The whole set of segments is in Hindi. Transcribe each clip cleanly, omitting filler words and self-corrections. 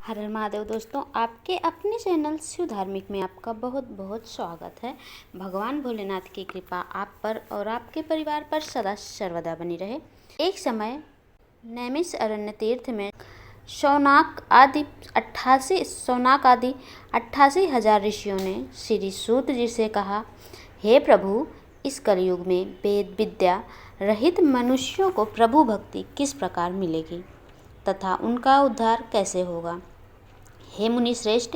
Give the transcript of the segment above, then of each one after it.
हर हर महादेव दोस्तों, आपके अपने चैनल शिव धार्मिक में आपका बहुत बहुत स्वागत है। भगवान भोलेनाथ की कृपा आप पर और आपके परिवार पर सदा सर्वदा बनी रहे। एक समय नैमिष तीर्थ में शौनक आदि 88,000 ऋषियों ने श्री सूत जी से कहा, हे प्रभु, इस कलयुग में वेद विद्या रहित मनुष्यों को प्रभु भक्ति किस प्रकार मिलेगी तथा उनका उद्धार कैसे होगा। हे मुनि श्रेष्ठ,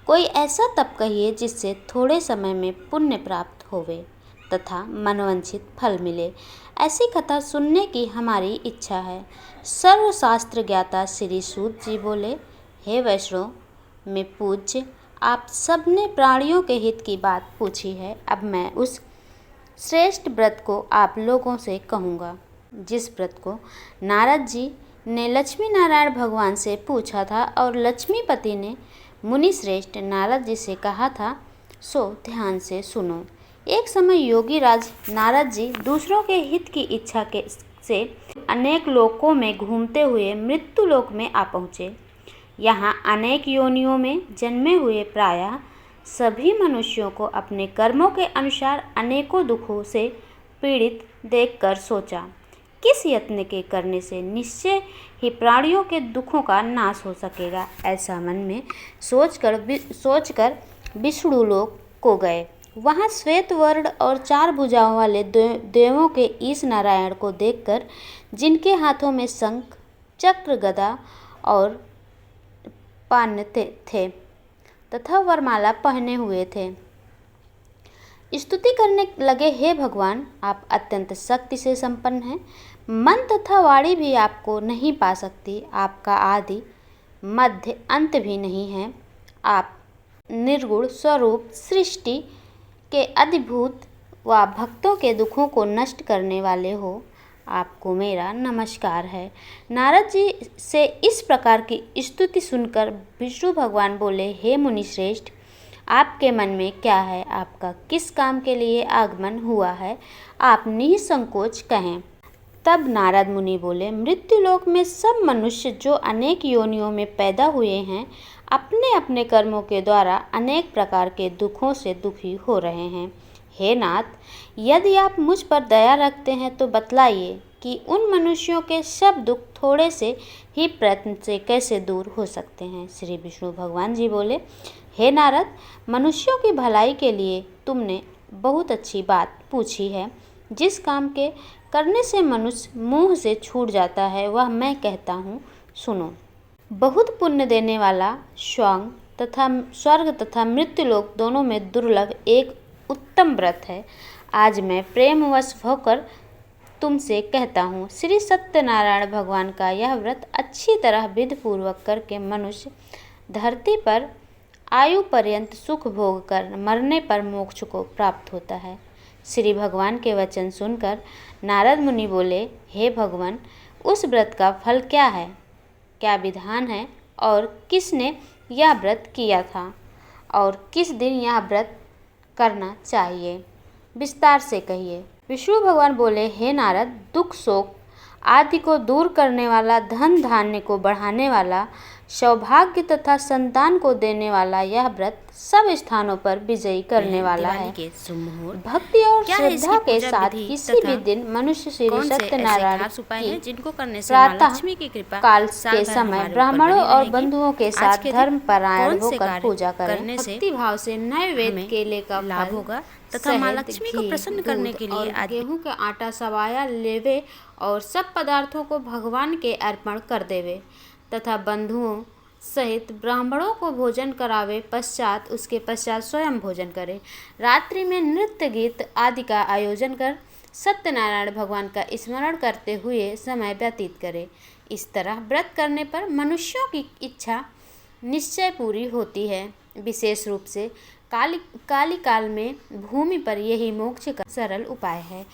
कोई ऐसा तप कहिए जिससे थोड़े समय में पुण्य प्राप्त होवे तथा मनवांछित फल मिले। ऐसी कथा सुनने की हमारी इच्छा है। सर्वशास्त्र ज्ञाता श्री सूत जी बोले, हे वैष्णव में पूज्य, आप सबने प्राणियों के हित की बात पूछी है। अब मैं उस श्रेष्ठ व्रत को आप लोगों से कहूँगा जिस व्रत को नारद जी ने लक्ष्मी नारायण भगवान से पूछा था और लक्ष्मीपति ने मुनि श्रेष्ठ नारद जी से कहा था, सो ध्यान से सुनो। एक समय योगी राज नारद जी दूसरों के हित की इच्छा से अनेक लोकों में घूमते हुए मृत्यु लोक में आ पहुँचे। यहाँ अनेक योनियों में जन्मे हुए प्रायः सभी मनुष्यों को अपने कर्मों के अनुसार अनेकों दुखों से पीड़ित देखकर सोचा, किस यत्न के करने से निश्चय ही प्राणियों के दुखों का नाश हो सकेगा। ऐसा मन में सोचकर विष्णु लोक को गए। वहाँ श्वेत वर्ण और 4 भुजाओं वाले देवों के ईश नारायण को देखकर, जिनके हाथों में शंख चक्र गदा और पान थे तथा वरमाला पहने हुए थे, स्तुति करने लगे, हे भगवान, आप अत्यंत शक्ति से संपन्न हैं। मन तथा वाणी भी आपको नहीं पा सकती। आपका आदि मध्य अंत भी नहीं है। आप निर्गुण स्वरूप सृष्टि के अधिभूत व भक्तों के दुखों को नष्ट करने वाले हो। आपको मेरा नमस्कार है। नारद जी से इस प्रकार की स्तुति सुनकर विष्णु भगवान बोले, हे मुनि श्रेष्ठ, आपके मन में क्या है? आपका किस काम के लिए आगमन हुआ है? आप निसंकोच कहें। तब नारद मुनि बोले, मृत्युलोक में सब मनुष्य जो अनेक योनियों में पैदा हुए हैं, अपने अपने कर्मों के द्वारा अनेक प्रकार के दुखों से दुखी हो रहे हैं। हे नाथ, यदि आप मुझ पर दया रखते हैं तो बतलाइए कि उन मनुष्यों के सब दुख थोड़े से ही प्रयत्न से कैसे दूर हो सकते हैं। श्री विष्णु भगवान जी बोले, हे नारद, मनुष्यों की भलाई के लिए तुमने बहुत अच्छी बात पूछी है। जिस काम के करने से मनुष्य मोह से छूट जाता है वह मैं कहता हूँ, सुनो। बहुत पुण्य देने वाला स्वर्ग तथा मृत्युलोक दोनों में दुर्लभ एक उत्तम व्रत है। आज मैं प्रेमवश होकर तुमसे कहता हूँ, श्री सत्यनारायण भगवान का यह व्रत अच्छी तरह विधि पूर्वक करके मनुष्य धरती पर आयु पर्यंत सुख भोग कर मरने पर मोक्ष को प्राप्त होता है। श्री भगवान के वचन सुनकर नारद मुनि बोले, हे भगवान, उस व्रत का फल क्या है, क्या विधान है और किसने यह व्रत किया था और किस दिन यह व्रत करना चाहिए, विस्तार से कहिए। विष्णु भगवान बोले, हे नारद, दुख शोक आदि को दूर करने वाला, धन धान्य को बढ़ाने वाला, सौभाग्य तथा संतान को देने वाला यह व्रत सब स्थानों पर विजयी करने वाला है। भक्ति और श्रद्धा के साथ किसी भी दिन मनुष्य श्री सत्यनारायण की प्रातः काल के समय ब्राह्मणों और बंधुओं के साथ धर्म परायण होकर पूजा करें। भक्ति भाव से नए वेद केले का लाभ होगा तथा माँ लक्ष्मी को प्रसन्न करने के लिए गेहूं का आटा सवाया लेवे और सब पदार्थों को भगवान के अर्पण कर देवे तथा बंधुओं सहित ब्राह्मणों को भोजन करावे। उसके पश्चात स्वयं भोजन करे। रात्रि में नृत्य गीत आदि का आयोजन कर सत्यनारायण भगवान का स्मरण करते हुए समय व्यतीत करे। इस तरह व्रत करने पर मनुष्यों की इच्छा निश्चय पूरी होती है। विशेष रूप से काली काल में भूमि पर यही मोक्ष का सरल उपाय है।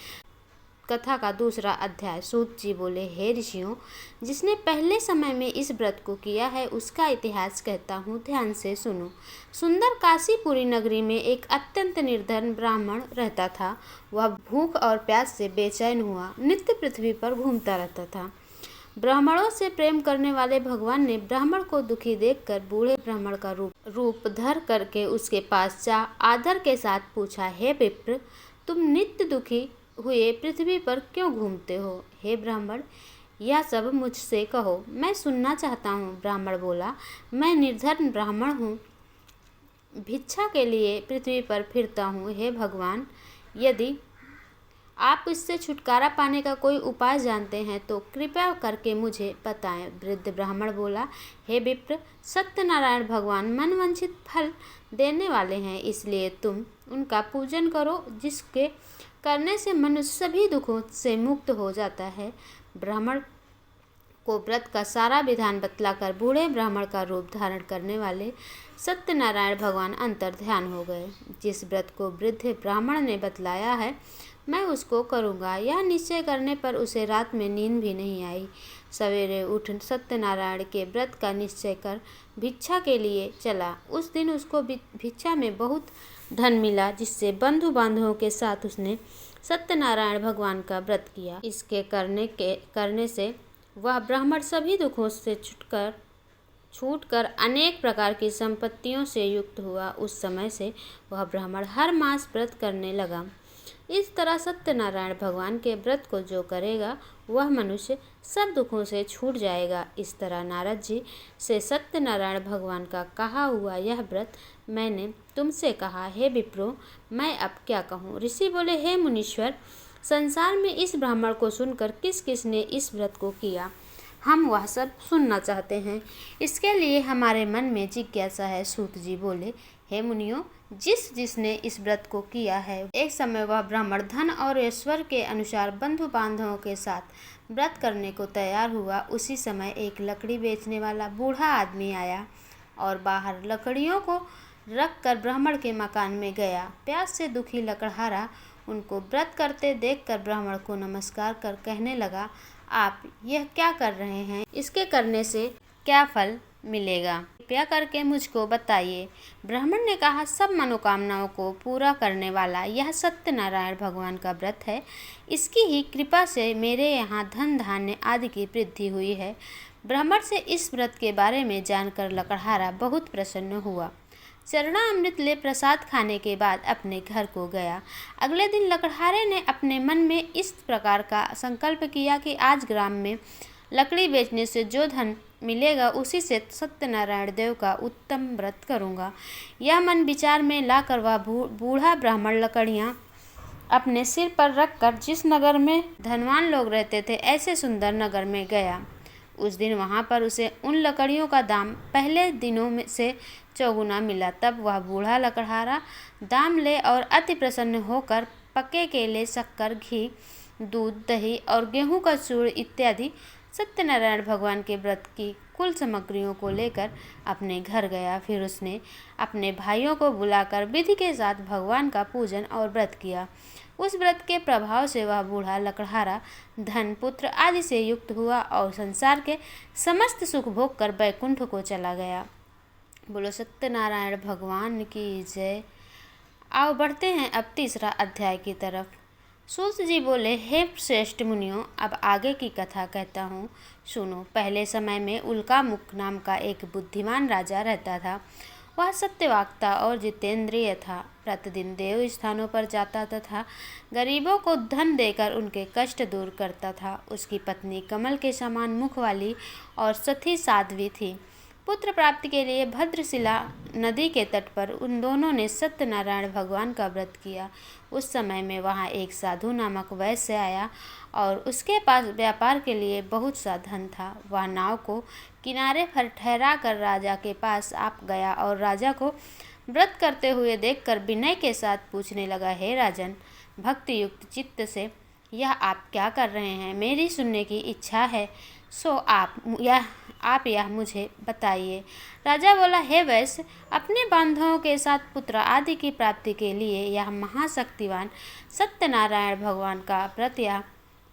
कथा का दूसरा अध्याय। सूत जी बोले, हे ऋषियों, जिसने पहले समय में इस व्रत को किया है उसका इतिहास कहता हूँ, ध्यान से सुनो। सुंदर काशीपुरी नगरी में एक अत्यंत निर्धन ब्राह्मण रहता था। वह भूख और प्यास से बेचैन हुआ नित्य पृथ्वी पर घूमता रहता था। ब्राह्मणों से प्रेम करने वाले भगवान ने ब्राह्मण को दुखी देखकर बूढ़े ब्राह्मण का रूप धर करके उसके पास जा आदर के साथ पूछा, हे विप्र, तुम नित्य दुखी हुए पृथ्वी पर क्यों घूमते हो? हे ब्राह्मण, यह सब मुझसे कहो, मैं सुनना चाहता हूँ। ब्राह्मण बोला, मैं निर्धन ब्राह्मण हूँ, भिक्षा के लिए पृथ्वी पर फिरता हूँ। हे भगवान, यदि आप इससे छुटकारा पाने का कोई उपाय जानते हैं तो कृपया करके मुझे बताएं। वृद्ध ब्राह्मण बोला, हे विप्र, सत्यनारायण भगवान मनवांछित फल देने वाले हैं, इसलिए तुम उनका पूजन करो, जिसके करने से मनुष्य सभी दुखों से मुक्त हो जाता है। ब्राह्मण को व्रत का सारा विधान बतलाकर बूढ़े ब्राह्मण का रूप धारण करने वाले सत्यनारायण भगवान अंतर ध्यान हो गए। जिस व्रत को वृद्ध ब्राह्मण ने बतलाया है, मैं उसको करूँगा, यह निश्चय करने पर उसे रात में नींद भी नहीं आई। सवेरे उठ सत्यनारायण के व्रत का निश्चय कर भिक्षा के लिए चला। उस दिन उसको भिक्षा में बहुत धन मिला, जिससे बंधु बांधवों के साथ उसने सत्यनारायण भगवान का व्रत किया। इसके करने से वह ब्राह्मण सभी दुखों से छूटकर अनेक प्रकार की संपत्तियों से युक्त हुआ। उस समय से वह ब्राह्मण हर मास व्रत करने लगा। इस तरह सत्यनारायण भगवान के व्रत को जो करेगा वह मनुष्य सब दुखों से छूट जाएगा। इस तरह नारद जी से सत्यनारायण भगवान का कहा हुआ यह व्रत मैंने तुमसे कहा। हे विप्रो, मैं अब क्या कहूँ? ऋषि बोले, हे मुनीश्वर, संसार में इस ब्राह्मण को सुनकर किस किस ने इस व्रत को किया, हम वह सब सुनना चाहते हैं। इसके लिए हमारे मन में जिज्ञासा है। सूत जी बोले, हे मुनियों, जिसने इस व्रत को किया है, एक समय वह ब्राह्मण धन और ऐश्वर्य के अनुसार बंधु बांधवों के साथ व्रत करने को तैयार हुआ। उसी समय एक लकड़ी बेचने वाला बूढ़ा आदमी आया और बाहर लकड़ियों को रख कर ब्राह्मण के मकान में गया। प्यास से दुखी लकड़हारा उनको व्रत करते देखकर ब्राह्मण को नमस्कार कर कहने लगा, आप यह क्या कर रहे हैं? इसके करने से क्या फल मिलेगा? कृपया करके मुझको बताइए। ब्राह्मण ने कहा, सब मनोकामनाओं को पूरा करने वाला यह सत्यनारायण भगवान का व्रत है। इसकी ही कृपा से मेरे यहाँ धन धान्य आदि की वृद्धि हुई है। ब्राह्मण से इस व्रत के बारे में जानकर लकड़हारा बहुत प्रसन्न हुआ। चरणामृत ले प्रसाद खाने के बाद अपने घर को गया। अगले दिन लकड़हारे ने अपने मन में इस प्रकार का संकल्प किया कि आज ग्राम में लकड़ी बेचने से जो धन मिलेगा उसी से सत्यनारायण देव का उत्तम व्रत करूँगा। यह मन विचार में लाकर वह बूढ़ा ब्राह्मण लकड़ियाँ अपने सिर पर रखकर जिस नगर में धनवान लोग रहते थे, ऐसे सुंदर नगर में गया। उस दिन वहाँ पर उसे उन लकड़ियों का दाम पहले दिनों में से चौगुना मिला। तब वह बूढ़ा लकड़हारा दाम ले और अति प्रसन्न होकर पके केले, शक्कर, घी, दूध, दही और गेहूं का चूर्ण इत्यादि सत्यनारायण भगवान के व्रत की कुल सामग्रियों को लेकर अपने घर गया। फिर उसने अपने भाइयों को बुलाकर विधि के साथ भगवान का पूजन और व्रत किया। उस व्रत के प्रभाव से वह बूढ़ा लकड़हारा धन, पुत्र आदि से युक्त हुआ और संसार के समस्त सुख भोग कर बैकुंठ को चला गया। बोलो सत्यनारायण भगवान की जय। आओ बढ़ते हैं अब तीसरा अध्याय की तरफ। सूत जी बोले, हे श्रेष्ठ मुनियों, अब आगे की कथा कहता हूँ, सुनो। पहले समय में उल्कामुख नाम का एक बुद्धिमान राजा रहता था। वह सत्यवाक्ता और जितेंद्रिय था। प्रतिदिन देव स्थानों पर जाता तथा गरीबों को धन देकर उनके कष्ट दूर करता था। उसकी पत्नी कमल के समान मुख वाली और सती साध्वी थी। पुत्र प्राप्ति के लिए भद्रशिला नदी के तट पर उन दोनों ने सत्यनारायण भगवान का व्रत किया। उस समय में वहाँ एक साधु नामक वैश्य आया और उसके पास व्यापार के लिए बहुत सा धन था। वह नाव को किनारे पर ठहरा कर राजा के पास आ गया और राजा को व्रत करते हुए देखकर विनय के साथ पूछने लगा, हे राजन, भक्ति युक्त चित्त से यह आप क्या कर रहे हैं? मेरी सुनने की इच्छा है, सो आप यह मुझे बताइए। राजा बोला, हे वैश्य, अपने बांधवों के साथ पुत्र आदि की प्राप्ति के लिए यह महाशक्तिवान सत्यनारायण भगवान का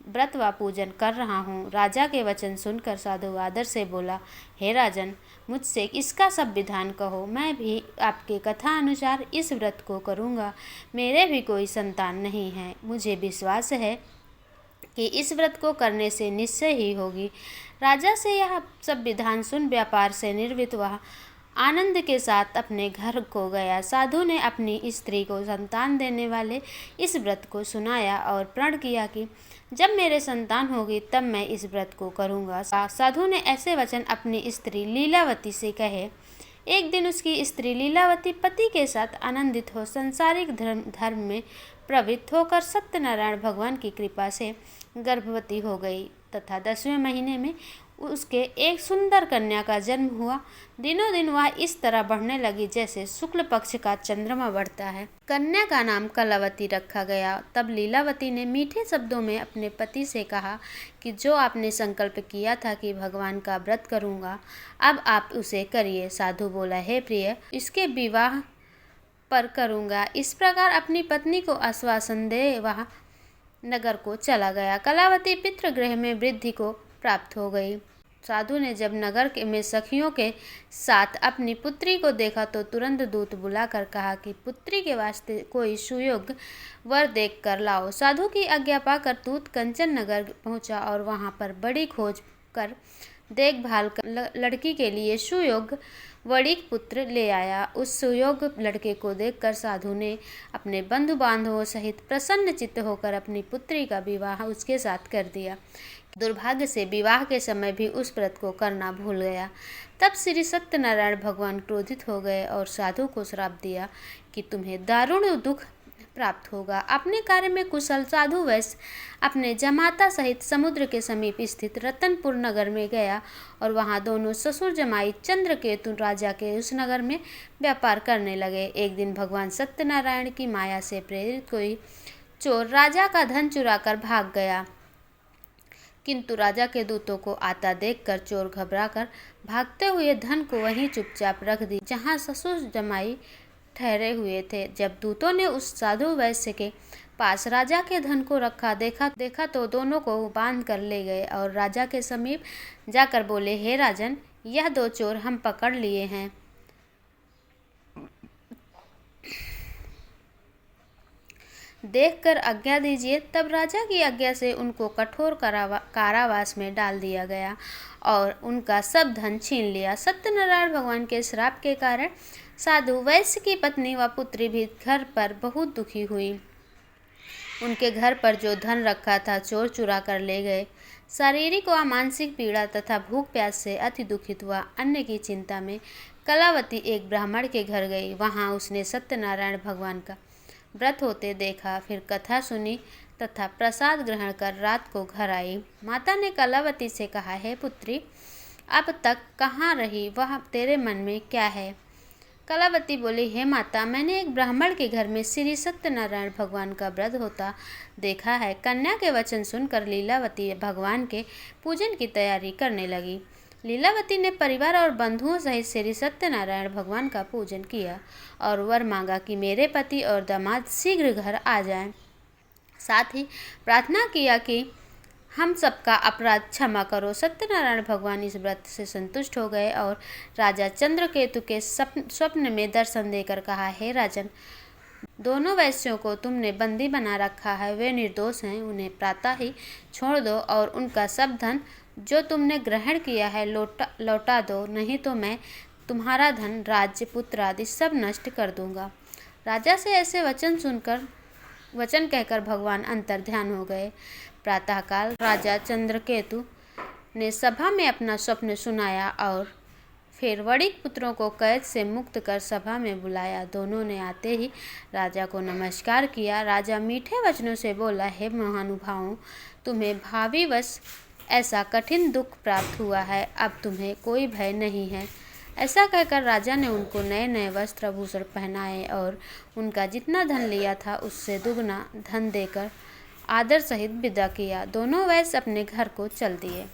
व्रत व पूजन कर रहा हूँ। राजा के वचन सुनकर साधु आदर से बोला, हे राजन, मुझसे इसका सब विधान कहो, मैं भी आपके कथा अनुसार इस व्रत को करूँगा। मेरे भी कोई संतान नहीं है। मुझे विश्वास है कि इस व्रत को करने से निश्चय ही होगी। राजा से यह सब विधान सुन व्यापार से निवृत्त वह आनंद के साथ अपने घर को गया। साधु ने अपनी स्त्री को संतान देने वाले इस व्रत को सुनाया और प्रण किया कि जब मेरे संतान होगी तब मैं इस व्रत को करूँगा। साधु ने ऐसे वचन अपनी स्त्री लीलावती से कहे। एक दिन उसकी स्त्री लीलावती पति के साथ आनंदित हो सांसारिक धर्म में प्रवृत्त होकर सत्यनारायण भगवान की कृपा से गर्भवती हो गई तथा 10वें महीने में उसके एक सुंदर कन्या का जन्म हुआ। दिनों दिन वह इस तरह बढ़ने लगी जैसे शुक्ल पक्ष का चंद्रमा बढ़ता है। कन्या का नाम कलावती रखा गया। तब लीलावती ने मीठे शब्दों में अपने पति से कहा कि जो आपने संकल्प किया था कि भगवान का व्रत करूँगा, अब आप उसे करिए। साधु बोला, हे प्रिय, इसके विवाह पर करूँगा। इस प्रकार अपनी पत्नी को आश्वासन दे वह नगर को चला गया। कलावती पितृगृह में वृद्धि को प्राप्त हो गई। साधु ने जब नगर में सखियों के साथ अपनी पुत्री को देखा तो तुरंत दूत बुलाकर कहा कि पुत्री के वास्ते कोई सुयोग्य वर देख कर लाओ। साधु की आज्ञा पाकर दूत कंचन नगर पहुंचा और वहां पर बड़ी खोज कर देखभाल कर लड़की के लिए सुयोग्य वणिक पुत्र ले आया। उस सुयोग्य लड़के को देखकर साधु ने अपने बंधु बांधवों सहित प्रसन्न चित्त होकर अपनी पुत्री का विवाह उसके साथ कर दिया। दुर्भाग्य से विवाह के समय भी उस व्रत को करना भूल गया। तब श्री सत्यनारायण भगवान क्रोधित हो गए और साधु को श्राप दिया कि तुम्हें दारुण दुख प्राप्त होगा। अपने कार्य में कुशल साधु वैश्य अपने जमाता सहित समुद्र के समीप स्थित रतनपुर नगर में गया और वहां दोनों ससुर जमाई चंद्रकेतु राजा के उस नगर में व्यापार करने लगे। एक दिन भगवान सत्यनारायण की माया से प्रेरित कोई चोर राजा का धन चुराकर भाग गया, किंतु राजा के दूतों को आता देखकर चोर घबराकर भागते हुए धन को वहीं चुपचाप रख दी जहां ससुर जमाई ठहरे हुए थे। जब दूतों ने उस साधु वैश्य के पास राजा के धन को रखा देखा तो दोनों को बांध कर ले गए और राजा के समीप जाकर बोले, हे राजन, यह दो चोर हम पकड़ लिए हैं। देखकर आज्ञा दीजिए। तब राजा की आज्ञा से उनको कठोर कारावास में डाल दिया गया और उनका सब धन छीन लिया। सत्यनारायण भगवान के श्राप के कारण साधु वैश्य की पत्नी व पुत्री भी घर पर बहुत दुखी हुई। उनके घर पर जो धन रखा था चोर चुरा कर ले गए। शारीरिक व मानसिक पीड़ा तथा भूख प्यास से अति दुखित हुआ अन्न की चिंता में कलावती एक ब्राह्मण के घर गई। वहां उसने सत्यनारायण भगवान का व्रत होते देखा, फिर कथा सुनी तथा प्रसाद ग्रहण कर रात को घर आई। माता ने कलावती से कहा, हे पुत्री, अब तक कहाँ रही? वह तेरे मन में क्या है? कलावती बोली, हे माता, मैंने एक ब्राह्मण के घर में श्री सत्यनारायण भगवान का व्रत होता देखा है। कन्या के वचन सुनकर लीलावती भगवान के पूजन की तैयारी करने लगी। लीलावती ने परिवार और बंधुओं सहित श्री सत्यनारायण भगवान का पूजन किया और वर मांगा कि मेरे पति और दामाद शीघ्र घर आ जाएं। साथ ही प्रार्थना किया कि हम सबका अपराध क्षमा करो। सत्यनारायण भगवान इस व्रत से संतुष्ट हो गए और राजा चंद्रकेतु के स्वप्न में दर्शन देकर कहा, हे राजन, दोनों वैश्यों को तुमने बंदी बना रखा है, वे निर्दोष हैं, उन्हें प्रातः ही छोड़ दो और उनका सब धन जो तुमने ग्रहण किया है लौटा दो, नहीं तो मैं तुम्हारा धन, राज्य, पुत्र आदि सब नष्ट कर दूंगा। राजा से ऐसे वचन कहकर भगवान अंतर ध्यान हो गए। प्रातःकाल राजा चंद्रकेतु ने सभा में अपना स्वप्न सुनाया और फिर वणिक पुत्रों को कैद से मुक्त कर सभा में बुलाया। दोनों ने आते ही राजा को नमस्कार किया। राजा मीठे वचनों से बोला, हे महानुभावों, तुम्हें भावीवश ऐसा कठिन दुख प्राप्त हुआ है, अब तुम्हें कोई भय नहीं है। ऐसा कहकर राजा ने उनको नए नए वस्त्र आभूषण पहनाए और उनका जितना धन लिया था उससे दुगना धन देकर आदर सहित विदा किया। दोनों वैश्य अपने घर को चल दिए।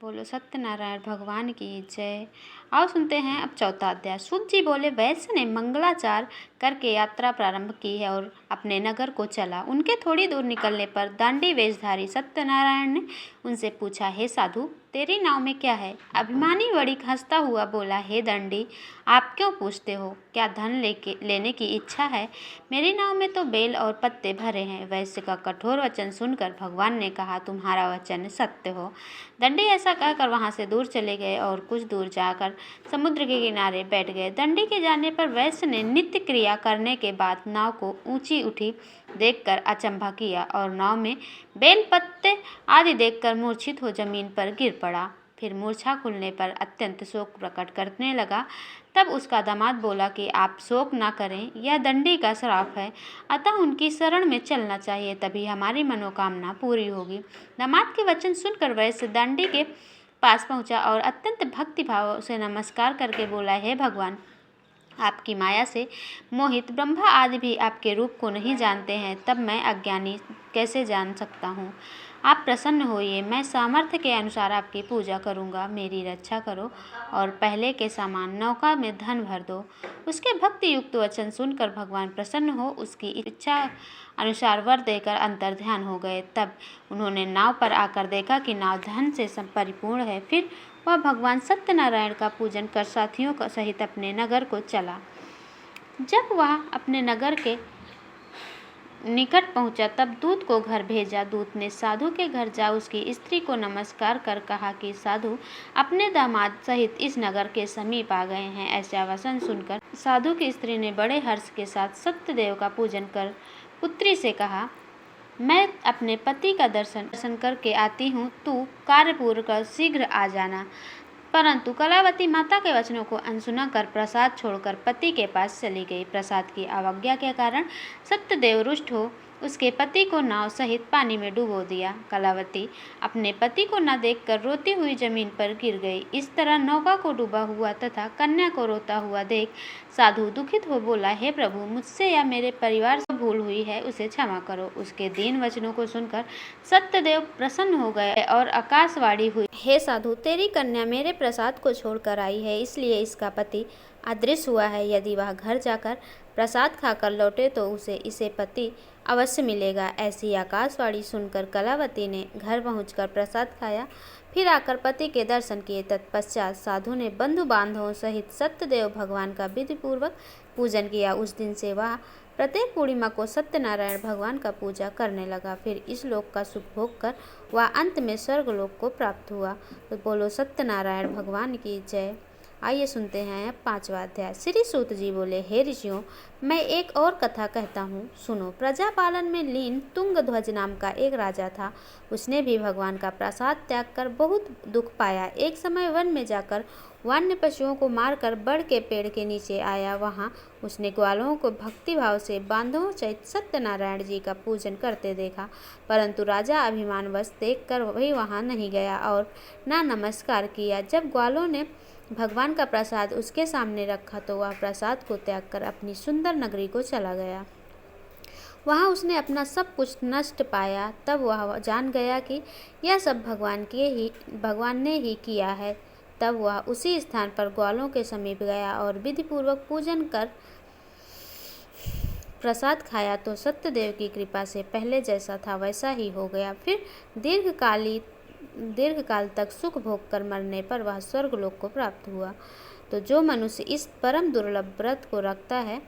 बोलो सत्यनारायण भगवान की जय। आओ सुनते हैं अब चौथा अध्याय। सूत जी बोले, वैश्य ने मंगलाचार करके यात्रा प्रारंभ की है और अपने नगर को चला। उनके थोड़ी दूर निकलने पर दांडी वेशधारी सत्यनारायण ने उनसे पूछा, हे साधु, तेरी नाव में क्या है? अभिमानी वणिक हंसता हुआ बोला, हे दंडी, आप क्यों पूछते हो? क्या धन लेने की इच्छा है? मेरी नाव में तो बेल और पत्ते भरे हैं। वैश्य का कठोर वचन सुनकर भगवान ने कहा, तुम्हारा वचन सत्य हो। दंडी ऐसा कहकर वहां से दूर चले गए और कुछ दूर जाकर समुद्र के किनारे बैठ गए। दंडी के जाने पर वैश्य ने नित्य क्रिया करने के बाद नाव को ऊंची उठी देखकर अचंभा किया और नाव में बेल पत्ते आदि देखकर मूर्छित हो जमीन पर गिर पड़ा। फिर मूर्छा खुलने पर अत्यंत शोक प्रकट करने लगा। तब उसका दामाद बोला कि आप शोक ना करें, यह दंडी का श्राप है, अतः उनकी शरण में चलना चाहिए, तभी हमारी मनोकामना पूरी होगी। दामाद के वचन सुनकर वैश्य दंडी के पास पहुंचा और अत्यंत भक्ति भाव से नमस्कार करके बोला, हे भगवान, आपकी माया से मोहित ब्रह्मा आदि भी आपके रूप को नहीं जानते हैं, तब मैं अज्ञानी कैसे जान सकता हूँ? आप प्रसन्न होइए, मैं सामर्थ्य के अनुसार आपकी पूजा करूँगा। मेरी रक्षा करो और पहले के समान नौका में धन भर दो। उसके भक्ति युक्त वचन सुनकर भगवान प्रसन्न हो उसकी इच्छा अनुसार वर देकर अंतर ध्यान हो गए। तब उन्होंने नाव पर आकर देखा कि नाव धन से परिपूर्ण है। फिर वह भगवान सत्यनारायण का पूजन कर साथियों का सहित अपने नगर को चला। जब वह अपने नगर के निकट पहुंचा तब दूत को घर भेजा। दूत ने साधु के घर जा उसकी स्त्री को नमस्कार कर कहा कि साधु अपने दामाद सहित इस नगर के समीप आ गए हैं। ऐसा वचन सुनकर साधु की स्त्री ने बड़े हर्ष के साथ सत्यदेव का पूजन कर पुत्री से कहा, मैं अपने पति का दर्शन करके आती हूँ, तू कार्य पूर्ण कर शीघ्र आ जाना। परंतु कलावती माता के वचनों को अनसुना कर प्रसाद छोड़कर पति के पास चली गई। प्रसाद की अवज्ञा के कारण सत्यदेव रुष्ट हो उसके पति को नाव सहित पानी में डुबो दिया। कलावती अपने पति को न देखकर रोती हुई जमीन पर गिर गई। इस तरह नौका को डूबा हुआ तथा कन्या को रोता हुआ देख साधु दुखित हो बोला, हे प्रभु, मुझसे या मेरे परिवार से भूल हुई है, उसे क्षमा करो। उसके दीन वचनों को सुनकर सत्यदेव प्रसन्न हो गए और आकाशवाणी हुई, हे साधु, तेरी कन्या मेरे प्रसाद को छोड़कर आई है, इसलिए इसका पति अदृश्य हुआ है। यदि वह घर जाकर प्रसाद खाकर लौटे तो उसे इसे पति अवश्य मिलेगा। ऐसी आकाशवाणी सुनकर कलावती ने घर पहुंचकर प्रसाद खाया, फिर आकर पति के दर्शन किए। तत्पश्चात साधु ने बंधु बांधवों सहित सत्यदेव भगवान का विधिपूर्वक पूजन किया। उस दिन से वह प्रत्येक पूर्णिमा को सत्यनारायण भगवान का पूजा करने लगा। फिर इस लोक का सुख भोग कर वह अंत में स्वर्गलोक को प्राप्त हुआ। तो बोलो सत्यनारायण भगवान की जय। आइए सुनते हैं अब 5वां अध्याय। श्री सूत जी बोले, हे ऋषियों, मैं एक और कथा कहता हूँ, सुनो। प्रजापालन में लीन तुंगध्वज नाम का एक राजा था। उसने भी भगवान का प्रसाद त्याग कर बहुत दुख पाया। एक समय वन में जाकर वन्य पशुओं को मारकर बड़ के पेड़ के नीचे आया। वहाँ उसने ग्वालों को भक्तिभाव से बांधवों सहित सत्यनारायण जी का पूजन करते देखा, परंतु राजा अभिमानवश देखकर वही वहाँ नहीं गया और ना नमस्कार किया। जब ग्वालों ने भगवान का प्रसाद उसके सामने रखा तो वह प्रसाद को त्याग कर अपनी सुंदर नगरी को चला गया। वहाँ उसने अपना सब कुछ नष्ट पाया। तब वह जान गया कि यह सब भगवान ने ही किया है। तब वह उसी स्थान पर ग्वालों के समीप गया और विधिपूर्वक पूजन कर प्रसाद खाया तो सत्यदेव की कृपा से पहले जैसा था वैसा ही हो गया। फिर दीर्घकाल तक सुख भोग कर मरने पर वह स्वर्गलोक को प्राप्त हुआ। तो जो मनुष्य इस परम दुर्लभ व्रत को रखता है,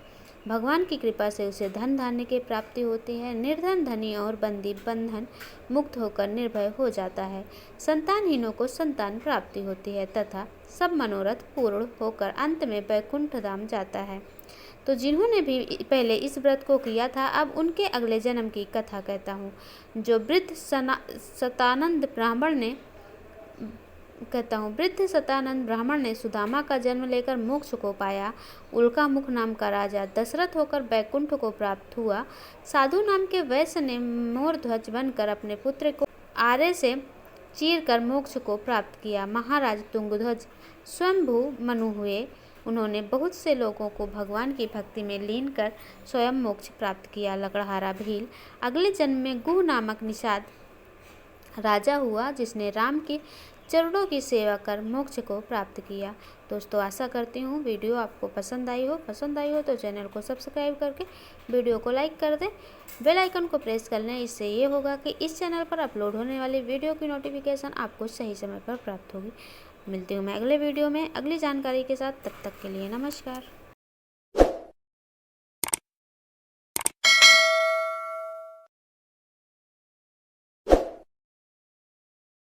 भगवान की कृपा से उसे धन धान्य की प्राप्ति होती है। निर्धन धनी और बंदी बंधन मुक्त होकर निर्भय हो जाता है। संतानहीनों को संतान प्राप्ति होती है तथा सब मनोरथ पूर्ण होकर अंत में वैकुंठ धाम जाता है। तो जिन्होंने भी पहले इस व्रत को किया था, अब उनके अगले जन्म की कथा कहता हूँ। जो वृद्ध सतानंद ब्राह्मण ने सुदामा का जन्म लेकर मोक्ष को पाया। उल्का मुख नाम का राजा दशरथ होकर बैकुंठ को प्राप्त हुआ। साधु नाम के वैश्य ने मोर ध्वज बनकर अपने पुत्र को आरे से चीर कर मोक्ष को प्राप्त किया। महाराज तुंगध्वज स्वयंभू मनु हुए। उन्होंने बहुत से लोगों को भगवान की भक्ति में लीन कर स्वयं मोक्ष प्राप्त किया। लकड़हारा भील अगले जन्म में गुह नामक निषाद राजा हुआ, जिसने राम की चरणों की सेवा कर मोक्ष को प्राप्त किया। दोस्तों आशा करती हूँ वीडियो आपको पसंद आई हो तो चैनल को सब्सक्राइब करके वीडियो को लाइक कर दें, बेल आइकन को प्रेस कर लें। इससे ये होगा कि इस चैनल पर अपलोड होने वाली वीडियो की नोटिफिकेशन आपको सही समय पर प्राप्त होगी। मिलती हूँ मैं अगले वीडियो में अगली जानकारी के साथ, तब तक के लिए नमस्कार।